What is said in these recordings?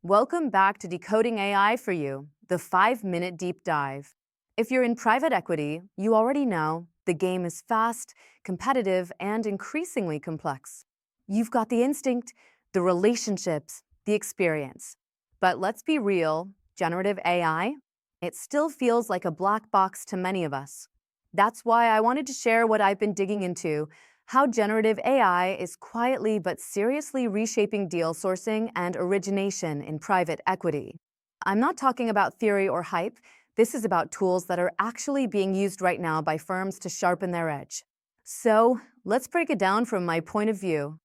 Welcome back to Decoding AI for You, the 5-minute deep dive. If you're in private equity, you already know the game is fast, competitive, and increasingly complex. You've got the instinct, the relationships, the experience. But let's be real, generative AI, it still feels like a black box to many of us. That's why I wanted to share what I've been digging into, how generative AI is quietly but seriously reshaping deal sourcing and origination in private equity. I'm not talking about theory or hype. This is about tools that are actually being used right now by firms to sharpen their edge. So, let's break it down from my point of view.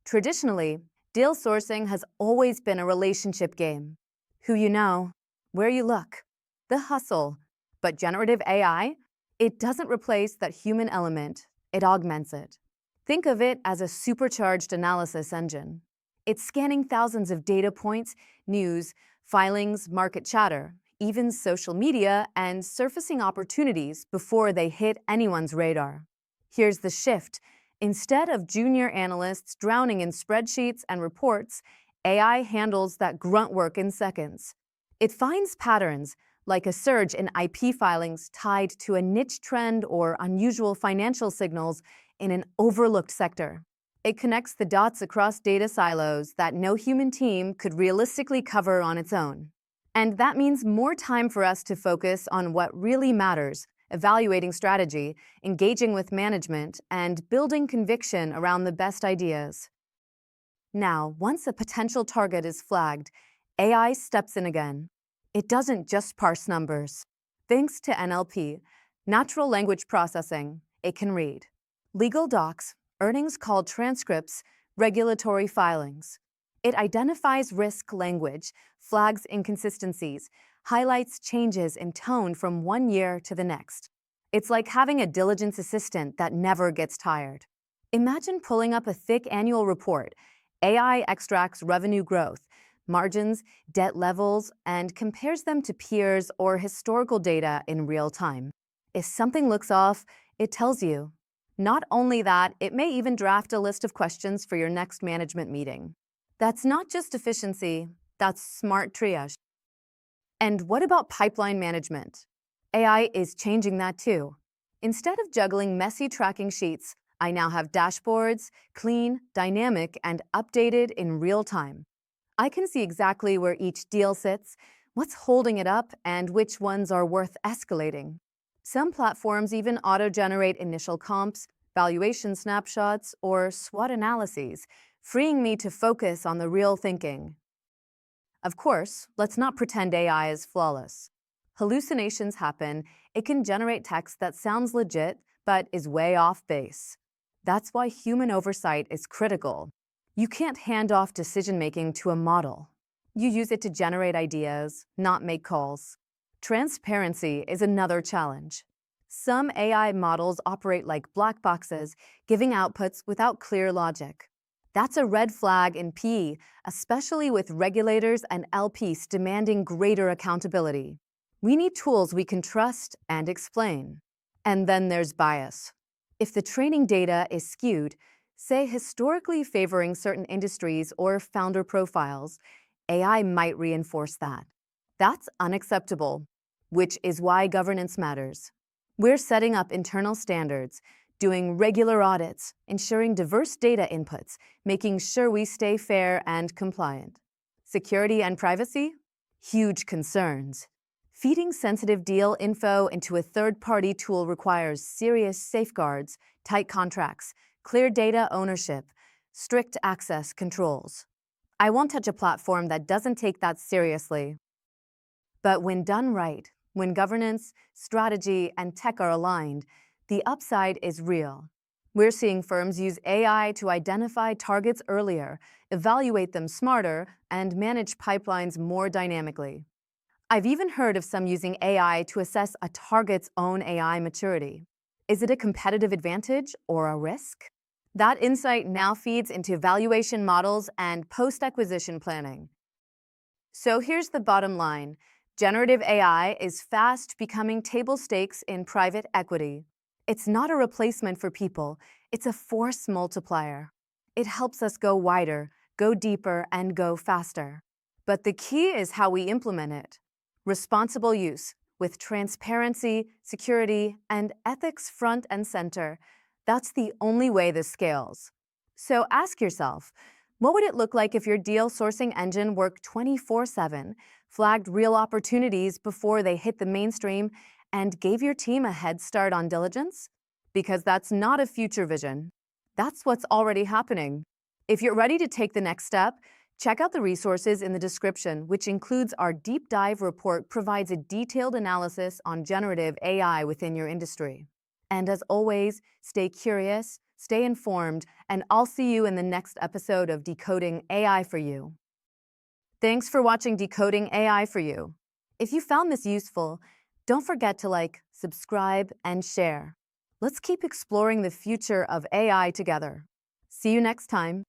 Traditionally, deal sourcing has always been a relationship game. Who you know, where you look, the hustle. But generative AI, it doesn't replace that human element, it augments it. Think of it as a supercharged analysis engine. It's scanning thousands of data points, news, filings, market chatter, even social media, and surfacing opportunities before they hit anyone's radar. Here's the shift. Instead of junior analysts drowning in spreadsheets and reports, AI handles that grunt work in seconds. It finds patterns, like a surge in IP filings tied to a niche trend or unusual financial signals in an overlooked sector. It connects the dots across data silos that no human team could realistically cover on its own. And that means more time for us to focus on what really matters: evaluating strategy, engaging with management, and building conviction around the best ideas. Now, once a potential target is flagged, AI steps in again. It doesn't just parse numbers. Thanks to NLP, natural language processing, it can read legal docs, earnings call transcripts, regulatory filings. It identifies risk language, flags inconsistencies, highlights changes in tone from one year to the next. It's like having a diligence assistant that never gets tired. Imagine pulling up a thick annual report. AI extracts revenue growth, margins, debt levels, and compares them to peers or historical data in real time. If something looks off, it tells you. Not only that, it may even draft a list of questions for your next management meeting. That's not just efficiency, that's smart triage. And what about pipeline management? AI is changing that too. Instead of juggling messy tracking sheets, I now have dashboards, clean, dynamic, and updated in real time. I can see exactly where each deal sits, what's holding it up, and which ones are worth escalating. Some platforms even auto-generate initial comps, valuation snapshots, or SWOT analyses, freeing me to focus on the real thinking. Of course, let's not pretend AI is flawless. Hallucinations happen. It can generate text that sounds legit, but is way off base. That's why human oversight is critical. You can't hand off decision-making to a model. You use it to generate ideas, not make calls. Transparency is another challenge. Some AI models operate like black boxes, giving outputs without clear logic. That's a red flag in PE, especially with regulators and LPs demanding greater accountability. We need tools we can trust and explain. And then there's bias. If the training data is skewed, say historically favoring certain industries or founder profiles, AI might reinforce that. That's unacceptable, which is why governance matters. We're setting up internal standards, doing regular audits, ensuring diverse data inputs, making sure we stay fair and compliant. Security and privacy? Huge concerns. Feeding sensitive deal info into a third-party tool requires serious safeguards, tight contracts, clear data ownership, strict access controls. I won't touch a platform that doesn't take that seriously. But when done right, when governance, strategy, and tech are aligned, the upside is real. We're seeing firms use AI to identify targets earlier, evaluate them smarter, and manage pipelines more dynamically. I've even heard of some using AI to assess a target's own AI maturity. Is it a competitive advantage or a risk? That insight now feeds into valuation models and post-acquisition planning. So here's the bottom line. Generative AI is fast becoming table stakes in private equity. It's not a replacement for people, it's a force multiplier. It helps us go wider, go deeper, and go faster. But the key is how we implement it. Responsible use, with transparency, security, and ethics front and center. That's the only way this scales. So ask yourself, what would it look like if your deal sourcing engine worked 24/7, flagged real opportunities before they hit the mainstream, and gave your team a head start on diligence? Because that's not a future vision. That's what's already happening. If you're ready to take the next step, check out the resources in the description, which includes our deep dive report provides a detailed analysis on generative AI within your industry. And as always, stay curious, stay informed, and I'll see you in the next episode of Decoding AI for You. Thanks for watching Decoding AI for You. If you found this useful, don't forget to like, subscribe, and share. Let's keep exploring the future of AI together. See you next time.